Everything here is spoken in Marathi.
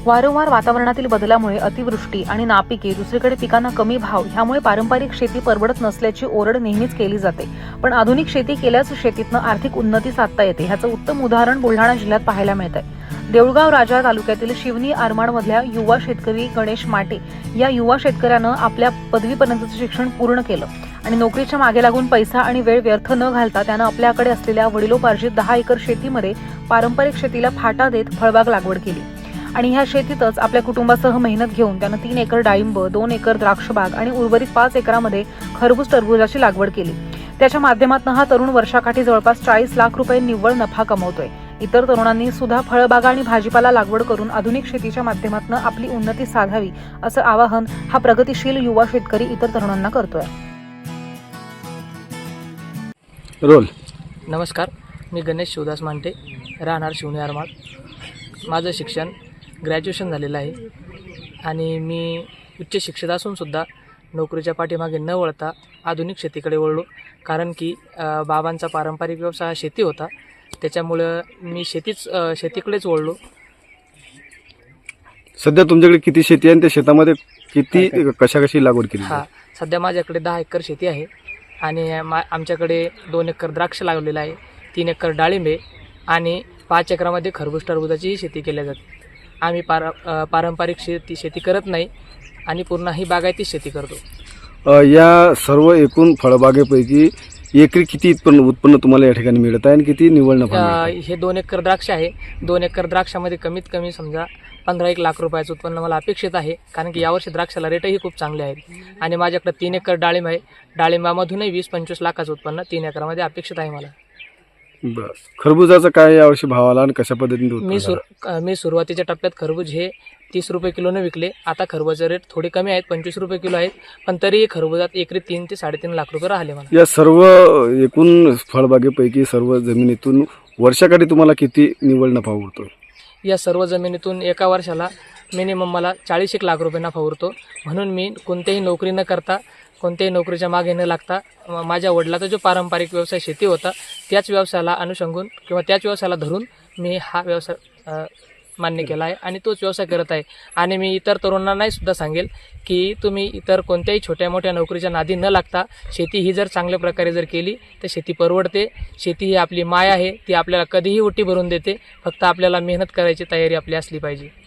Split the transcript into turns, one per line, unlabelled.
वारंवार वातावरणातील बदलामुळे अतिवृष्टी आणि नापिके, दुसरीकडे पिकांना कमी भाव ह्यामुळे पारंपरिक शेती परवडत नसल्याची ओरड नेहमीच केली जाते. पण आधुनिक शेती केल्यास शेतीतनं आर्थिक उन्नती साधता येते. ह्याचं उत्तम उदाहरण बुलढाणा जिल्ह्यात पाहायला मिळतंय. देऊळगाव राजा तालुक्यातील शिवनी आरमाडमधल्या युवा शेतकरी गणेश माटे या युवा शेतकऱ्यानं आपल्या पदवीपर्यंतचं शिक्षण पूर्ण केलं आणि नोकरीच्या मागे लागून पैसा आणि वेळ व्यर्थ न घालता त्यानं आपल्याकडे असलेल्या वडिलोपार्जित 10 एकर शेतीमध्ये पारंपरिक शेतीला फाटा देत फळबाग लागवड केली आणि ह्या शेतीतच आपल्या कुटुंबासह मेहनत घेऊन त्यानं 3 एकर डाळिंब, 2 एकर द्राक्षबाग आणि उर्वरित 5 एकरामध्ये खरबूज टरबूजाची लागवड केली. त्याच्या माध्यमातून हा तरुण वर्षाकाठी जवळपास 40 लाख रुपये निव्वळ नफा कमवतोय. इतर तरुणांनी सुद्धा फळबागा आणि भाजीपाला लागवड करून आधुनिक शेतीच्या माध्यमातून आपली उन्नती साधावी असं आवाहन हा प्रगतिशील युवा शेतकरी इतर तरुणांना करतोय.
रोल.
नमस्कार, मी गणेश शिवदास मांटे, राहणार शिवनी आरमाड. माझं शिक्षण ग्रॅज्युएशन झालेलं आहे आणि मी उच्च शिक्षित असूनसुद्धा नोकरीच्या पाठीमागे न वळता आधुनिक शेतीकडे वळलो. कारण की बाबांचा पारंपरिक व्यवसाय हा शेती होता, त्याच्यामुळं मी शेतीकडेच वळलो.
सध्या तुमच्याकडे किती शेती आहे आणि त्या शेतामध्ये किती कशी लागवड केली?
सध्या माझ्याकडे 10 एकर शेती आहे आणि आमच्याकडे 2 एकर द्राक्ष लागलेलं आहे, 3 एकर डाळिंबे आणि 5 एकरामध्ये खरबूज टरबूजाचीही शेती केली जाते. आम्ही पारंपरिक शेती करत नाही आणि पूर्ण ही बागायती शेती करतो.
या सर्व एकूण फळबागेपैकी एकरी किती उत्पन्न तुम्हाला या ठिकाणी मिळत आहे आणि किती निव्वळ नफा मिळत आहे?
हे 2 एकर द्राक्ष आहे. 2 एकर द्राक्षामध्ये कमीत कमी समजा 15-1 लाख रुपयाचं उत्पन्न मला अपेक्षित आहे, कारण की यावर्षी द्राक्षाला रेटही खूप चांगले आहेत आणि माझ्याकडे 3 एकर डाळिंब आहे. डाळिंबामधूनही 20-25 लाखाचं उत्पन्न 3 एकरामध्ये अपेक्षित आहे मला.
बस. खरबुजाचा काय यावर्षी भाव आला आणि कशा पद्धतीने?
मी सुरुवातीच्या टप्प्यात खरबूज हे 30 रुपये किलोने विकले. आता खरबूजचे रेट थोडे कमी आहेत, 25 रुपये किलो आहेत, पण तरीही खरबूजात एकरी 3 ते 3.5 लाख रुपये राहिले मला.
या सर्व एकूण फळबागेपैकी सर्व जमिनीतून वर्षाकाठी तुम्हाला किती निव्वळ नफा उरतो?
या सर्व जमिनीतून एका वर्षाला मिनिमम मला 40 लाख रुपये नफा उरतो. म्हणून मी कोणत्याही नोकरी न करता, कोणत्याही नोकरीच्या मागे न लागता, माझ्या वडिलाचा जो पारंपरिक व्यवसाय शेती होता त्याच व्यवसायाला अनुषंगून किंवा त्याच व्यवसायाला धरून मी हा व्यवसाय मान्य केला आहे आणि तोच व्यवसाय करत आहे. आणि मी इतर तरुणांनाही सुद्धा सांगेल की तुम्ही इतर कोणत्याही छोट्या मोठ्या नोकरीच्या नादी न लागता शेती ही जर चांगल्या प्रकारे जर केली तर शेती परवडते. शेती ही आपली माय आहे, ती आपल्याला कधीही ओटी भरून देते. फक्त आपल्याला मेहनत करायची तयारी आपली असली पाहिजे.